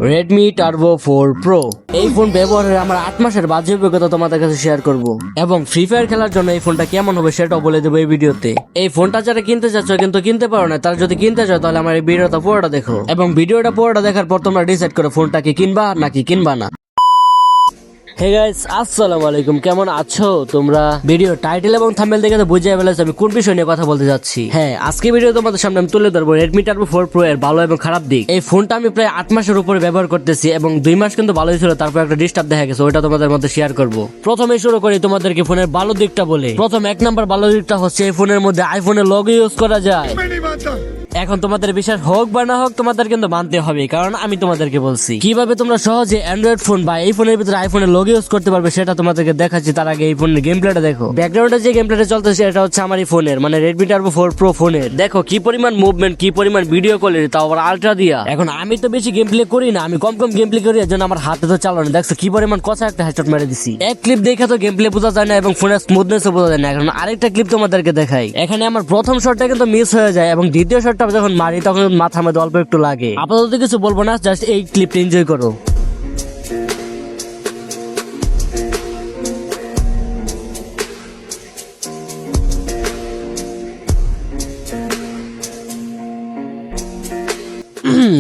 Redmi Turbo 4 Pro এই phone ব্যবহারের আমার 8 মাসের বাজে অভিজ্ঞতা তোমাদের কাছে শেয়ার করব এবং ফ্রি ফায়ার খেলার জন্য এই ফোনটা কেমন হবে সেটাও বলে দেবো এই ভিডিওতে। এই ফোনটা যারা কিনতে চাচ্ছ কিন্তু কিনতে পারো না, তারা যদি কিনতে চাও তাহলে আমার এই ভিডিওটা পুরোটা দেখো এবং ভিডিওটা পুরোটা দেখার পর তোমরা ডিসাইড করো ফোনটাকে কিনবা নাকি কিনবা না। হে গাইস, আসসালামু আলাইকুম, কেমন আছো তোমরা? ভিডিও টাইটেল এবং থাম্বনেল দেখে তো বুঝে ফেলেছো আমি কোন বিষয় নিয়ে কথা বলতে যাচ্ছি। হ্যাঁ, আজকে ভিডিও তোমাদের সামনে আমি তুলে ধরবো Redmi Turbo 4 Pro এর ভালো এবং খারাপ দিক। এই ফোনটা আমি প্রায় 8 মাসের উপরে ব্যবহার করতেছি এবং 2 মাস কিন্তু ভালোই ছিল, তারপর একটা ডিস্টার্ব দেখা গেছে, ওইটা তোমাদের মধ্যে শেয়ার করব। প্রথমে শুরু করি তোমাদেরকে ফোনের ভালো দিকটা বলে। প্রথম 1 নাম্বার ভালো দিকটা হচ্ছে এই ফোনের মধ্যে আইফোনের লোগো ইউজ করা যায়। এখন তোমাদের বিশ্বাস হোক বা না হোক তোমাদের কিন্তু মানতে হবে, কারণ আমি তোমাদেরকে বলছি কিভাবে তোমরা সহজে অ্যান্ড্রয়েড ফোন বা এই ফোনের ভিতরে আইফোনের লোগো ইউজ করতে পারবে সেটা তোমাদেরকে দেখাচ্ছি। তার আগে এই ফোনের গেম প্লেটা দেখো। ব্যাকগ্রাউন্ডে যে গেম প্লেটা চলতেছে এটা হচ্ছে আমার এই ফোনের মানে Redmi Turbo 4 Pro ফোনের। দেখো কি পরিমাণ মুভমেন্ট, কি পরিমাণ ভিডিও কোয়ালিটি, তাও আবার আলট্রা দিয়া। এখন আমি তো বেশি গেম প্লে করি না, আমি কম গেম প্লে করি, এর জন্য আমার হাতে তো চালানো। দেখছো কি পরিমাণ কচা একটা হেডশট মেরে দিছি। এক ক্লিপ দেখে তো গেম প্লে বোঝা যায় না এবং ফোনের স্মুথনেস বোঝা যায় না। এখন আরেকটা ক্লিপ তোমাদেরকে দেখাই। এখানে আমার প্রথম শটটা কিন্তু মিস হয়ে যায় এবং দ্বিতীয় শটটা যখন মারি তখন মাথার মধ্যে অল্প একটু লাগে। আপাতত কিছু বলবো না, জাস্ট এই ক্লিপটা এনজয় করো।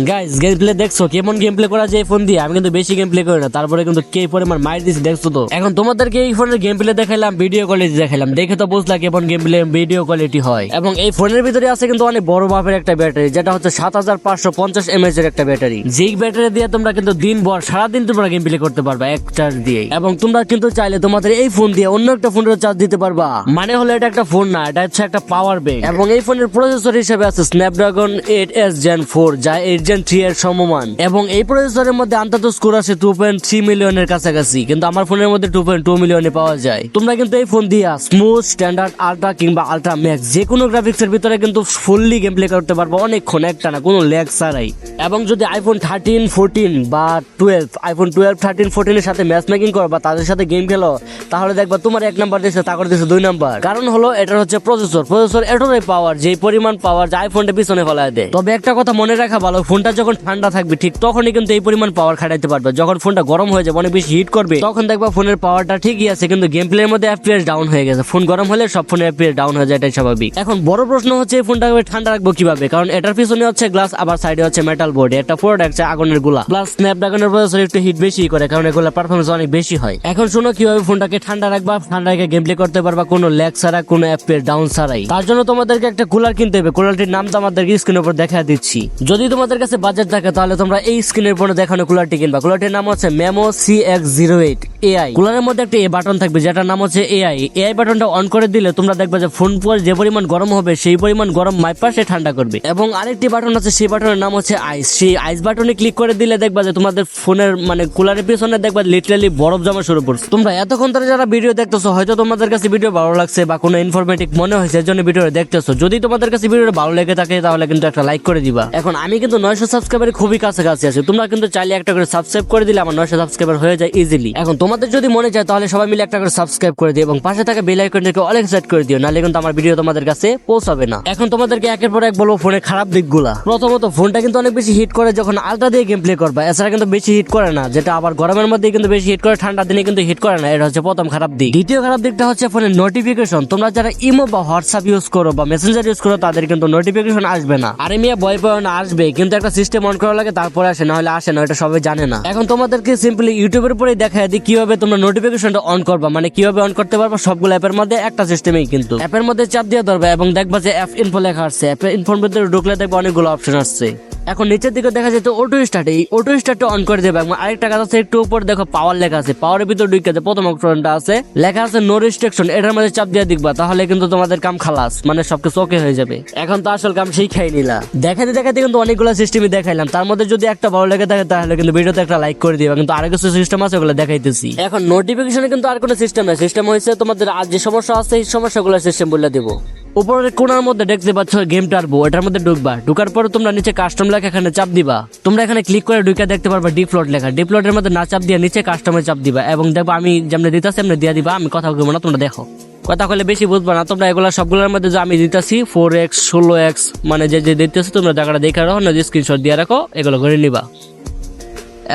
গাইস, গেম প্লে দেখছো কেমন গেম প্লে করা যায় ফোন দিয়ে? আমি কিন্তু বেশি গেম প্লে করি না, তারপরে কিন্তু কে পরিমাণ মাইর দিছি দেখছো তো। এখন তোমাদেরকে এই ফোনের গেম প্লে দেখাইলাম, ভিডিও কোয়ালিটি দেখাইলাম, দেখে তো বুঝলা কেমন গেম প্লে ভিডিও কোয়ালিটি হয়। এবং এই ফোনের ভিতরে আছে কিন্তু অনেক বড় মাপের একটা ব্যাটারি, যেটা হচ্ছে 7550 mAh এর একটা ব্যাটারি। যেই ব্যাটারি দিয়ে তোমরা কিন্তু দিনভর সারাদিন তোমরা গেম প্লে করতে পারবা এক চার্জ দিয়ে। এবং তোমরা কিন্তু চাইলে তোমাদের এই ফোন দিয়ে অন্য একটা ফোনের চার্জ দিতে পারবা। মানে হলো এটা একটা ফোন না, এটা হচ্ছে একটা পাওয়ার ব্যাংক। এবং এই ফোনের প্রসেসর হিসেবে আছে Snapdragon 8s Gen 4, যা 8 Gen 3 এর সমমান। এবং এই প্রসেসরের মধ্যে আন্তত স্কোর আছে 2.3 মিলিয়নের কাছাকাছি, কিন্তু আমার ফোনের মধ্যে 2.2 মিলিয়নে পাওয়া যায়। তোমরা কিন্তু এই ফোন দিয়া স্মুথ, স্ট্যান্ডার্ড, আলট্রা কিংবা আলট্রা ম্যাক্স যে কোনো গ্রাফিক্স এর ভিতরে কিন্তু ফুললি গেম প্লে করতে পারবো অনেকক্ষণ একটানা, কোনো ল্যাগ ছাড়াই। এবং যদি আইফোন 13, 14 বা 12, আইফোন 12, 13, 14 এর সাথে ম্যাচ মেকিং করো বা তাদের সাথে গেম খেলো, তাহলে দেখবা তোমার 1 নাম্বার দিচ্ছে, তারপর দিচ্ছে 2 নাম্বার। কারণ হলো এটার হচ্ছে প্রসেসর এতটাই পাওয়ার, যে পরিমাণ পাওয়ার যে আইফোনটা পিছনে ফেলায় দেয়। তবে একটা কথা মনে রাখা ভালো, ফোনটা যখন ঠান্ডা থাকবে ঠিক তখনই কিন্তু এই পরিমাণ পাওয়ার খাটাইতে পারবে। যখন ফোনটা গরম হয়ে যাবে, অনেক বেশি হিট করবে, তখন দেখবা ফোনের পাওয়ারটা ঠিকই আছে কিন্তু গেম প্লে এর মধ্যে FPS ডাউন হয়ে গেছে। ফোন গরম হলে সব ফোনের FPS ডাউন হয়ে যায়, এটাই স্বাভাবিক। এখন বড় প্রশ্ন হচ্ছে এই ফোনটাকে ঠান্ডা রাখবো কিভাবে, কারণ এটার পিছনে হচ্ছে গ্লাস, আবার সাইডে হচ্ছে মেটাল বোর্ড, এটা পুরোটা হচ্ছে আগুনের গোলা। প্লাস স্ন্যাপড্রাগনের প্রসেসর একটু হিট বেশি করে, কারণ এগুলোর পারফরমেন্স অনেক বেশি হয়। এখন শোনো কিভাবে ফোনটাকে ঠান্ডা রাখবা, ঠান্ডা রেখে গেম প্লে করতে পারবা কোনো ল্যাগ ছাড়া, কোনো FPS ডাউন ছাড়াই। তার জন্য তোমাদেরকে একটা কুলার কিনতে হবে। কুলারটির নাম তো আমাদেরকে স্ক্রিনের উপর দেখা দিচ্ছি। যদি তোমাদের কাছে বাজেট থাকে তাহলে তোমরা এই স্ক্রিনের উপর দেখানো কুলারটি কিনবা। কুলারটির নাম হচ্ছে Memo CX08 AI। কুলারের মধ্যে একটা বাটন থাকবে যেটার নাম হচ্ছে AI বাটনটা অন করে দিলে তোমরা দেখবে যে ফোন পর যে পরিমাণ গরম হবে সেই পরিমাণ গরম মাইপা সে ঠান্ডা করবে। এবং আরেকটি বাটন আছে, সেই বাটনের নাম হচ্ছে আইস। সেই আইস বাটনে ক্লিক করে দিলে দেখবা যে তোমাদের ফোনের মানে কুলারের পিছনে দেখবা লিটারালি বরফ জমা শুরু করছে। তোমরা এতক্ষণ ধরে যারা ভিডিও দেখতেছো, হয়তো তোমাদের কাছে ভিডিও ভালো লাগছে বা কোনো ইনফরমেটিভ মনে হয়েছে, এর জন্য ভিডিও দেখতেছো। যদি তোমাদের কাছে ভিডিওটা ভালো লেগে থাকে তাহলে কিন্তু একটা লাইক করে দিবা। এখন আমি কিন্তু 900 সাবস্ক্রাইবারের খুবই কাছাকাছি আছি, তোমরা কিন্তু চাইলে একটা করে সাবস্ক্রাইব করে দিলে আমার 900 সাবস্ক্রাইবার হয়ে যায় ইজিলি। এখন তোমাদের যদি মনে চায় তাহলে সবাই মিলে একটা করে সাবস্ক্রাইব করে দিও এবং পাশে থাকা বেল আইকনটাকে অল সেট করে দিও, নাহলে কিন্তু আমার ভিডিও তোমাদের কাছে পৌঁছাবে না। এখন তোমাদেরকে একের পর এক বলবো ফোনের খারাপ দিকগুলা। প্রথমত, ফোনটা কিন্তু অনেক বেশি হিট করে যখন আলট্রা দিয়ে গেম প্লে করবা, এছাড়া কিন্তু বেশি হিট করে না, যেটা আবার গরমের মধ্যে কিন্তু বেশি হিট করে, ঠান্ডা দিনে কিন্তু হিট করে না। এটা হচ্ছে প্রথম খারাপ দিক। দ্বিতীয় খারাপ দিকটা হচ্ছে ফোনের নোটিফিকেশন। তোমরা যারা ইমো বা হোয়াটসঅ্যাপ ইউজ করো বা মেসেঞ্জার ইউজ করো তাদের কিন্তু নোটিফিকেশন আসবে না। আরে মিয়া ভয় পাও না, আসবে, কিন্তু একটা সিস্টেম অন করা লাগে তারপরে আসে, না হলে আসে না, এটা সবাই জানে না। এখন তোমাদেরকে সিম্পলি ইউটিউবের উপরে দেখা দিই কিভাবে তোমরা নোটিফিকেশনটা অন করবা, মানে কিভাবে অন করতে পারবা সবগুলো অ্যাপের মধ্যে একটা সিস্টেমেই। কিন্তু অ্যাপের মধ্যে চাপ দিয়ে ধরবা এবং দেখবা যে অ্যাপ ইনফো লেখা আসছে, অ্যাপ ইনফোর ভিতরে ঢুকলে দেখবা অনেকগুলো অপশন আসছে। এখন নিচের দিকে দেখা যায় অটো স্টার্ট, এই অটো স্টার্টটা অন করে দেবে। এবং আরেকটা কাজ আছে, একটু উপর দেখো পাওয়ার লেখা আছে, পাওয়ারের ভিতরে ঢুকে যে প্রথম অপশনটা আছে লেখা আছে নো রেস্ট্রিকশন, এটার মধ্যে চাপ দিয়ে দেখবা, তাহলে কিন্তু তোমাদের কাম খালাস, মানে সবকিছু ওকে হয়ে যাবে। এখন তো আসল কাম শিখাই নিলা। দেখাতে কিন্তু অনেকগুলো সিস্টেমই দেখাইলাম, তার মধ্যে যদি একটা ভালো লেগে থাকে তাহলে কিন্তু ভিডিওতে একটা লাইক করে দিবা, কিন্তু আরো কিছু সিস্টেম আছে ওগুলো দেখাইতেছি। এখন নোটিফিকেশনে কিন্তু আর কোনো সিস্টেম নাই, সিস্টেম হয়েছে তোমাদের আজ যে সমস্যা আছে এই সমস্যাগুলো সিস্টেম বলে দেবো। উপরের কোণার মধ্যে দেখতে পাচ্ছ গেম টারবো, এটার মধ্যে ঢুকবা, ঢুকার পরে তোমরা নিচে কাস্টম লেখা এখানে চাপ দিবা। তোমরা এখানে ক্লিক করে ঢুকে দেখতে পারবা ডিফল্ট লেখা, ডিফল্টের মধ্যে না চাপ দিয়ে নিচে কাস্টমে চাপ দিবা এবং দেখবা আমি যেমন দিতেছি এমনি দিয়ে দিবা। আমি কথা বলবো না, তোমরা দেখো, কথা বলে বেশি বুঝবা না। তোমরা এগুলা সবগুলোর মধ্যে যে আমি দিতেছি 4x 16x মানে যে দিতেছি তোমরা জায়গাটা দেখে রাখো না, স্ক্রিনশট দিয়ে রাখো, এগুলো করে নিবা।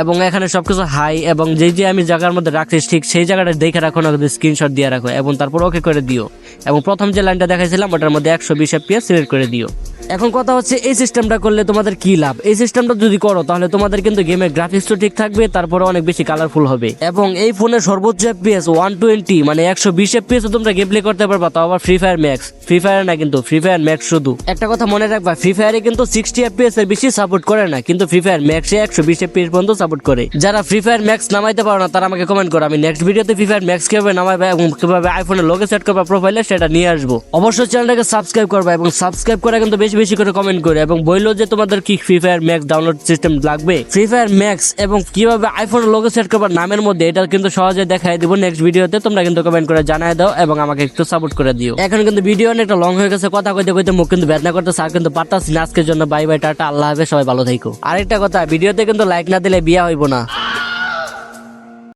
এবং এখানে সবকিছু হাই এবং যেই যে আমি জায়গার মধ্যে রাখছি ঠিক সেই জায়গাটা দেখে রাখো না, স্ক্রিনশট দিয়ে রাখো এবং তারপর ওকে করে দিও এবং প্রথম যে লাইনটা দেখাইছিলাম ওটার মধ্যে 120 FPS সিলেক্ট করে দিও। এখন কথা হচ্ছে এই সিস্টেমটা করলে তোমাদের কি লাভ। এই সিস্টেমটা যদি করো তাহলে তোমাদের কিন্তু গেমের গ্রাফিক্সও ঠিক থাকবে, তারপরে অনেক বেশি কালারফুল হবে এবং এই ফোনের সর্বোচ্চ FPS 120 মানে 120 FPS তোমরা গেম প্লে করতে পারবা, তাও আবার free fire max. Free fire না কিন্তু, ফ্রি ফায়ার ম্যাক্স শুধু। একটা কথা মনে রাখবা, ফ্রি ফায়ারে কিন্তু 60 FPS এর বেশি সাপোর্ট করে না, কিন্তু ফ্রি ফায়ার ম্যাক্সে 120 FPS পর্যন্ত সাপোর্ট করে। যারা ফ্রি ফায়ার ম্যাক্স নামাইতে পারো না তারা আমাকে কমেন্ট করো, আমি নেক্সট ভিডিওতে ফ্রি ফায়ার ম্যাক্স কিভাবে নামাইবা এবং কিভাবে আইফোনের লোগো সেট করবা প্রোফাইলে সেটা নিয়ে আসবো। অবশ্যই চ্যানেলটাকে সাবস্ক্রাইব করবা এবং সাবস্ক্রাইব করে কিন্তু বেশি বেশি করে কমেন্ট করে এবং বললো যে তোমাদের কি free fire max download system লাগবে। ফ্রি ফায়ার ম্যাক্স এবং কিভাবে আইফোনের লোগো সেট করবা নামের মধ্যে, এটা কিন্তু সহজে দেখাই দিব নেক্সট ভিডিওতে। তোমরা কিন্তু কমেন্ট করে জানাই দাও এবং আমাকে একটু সাপোর্ট করে দিও। এখন কিন্তু ভিডিও অনেকটা লং হয়ে গেছে, কথা কইতে কইতে মুখ কিন্তু বেদনা করতেছে আর কিন্তু পারতাছি না। আজকের জন্য বাই বাই, টাটা, আল্লাহ হাফেজ, সবাই ভালো থাকো। আরেকটা কথা, ভিডিওতে কিন্তু লাইক না দিলে বিয়া হইব না।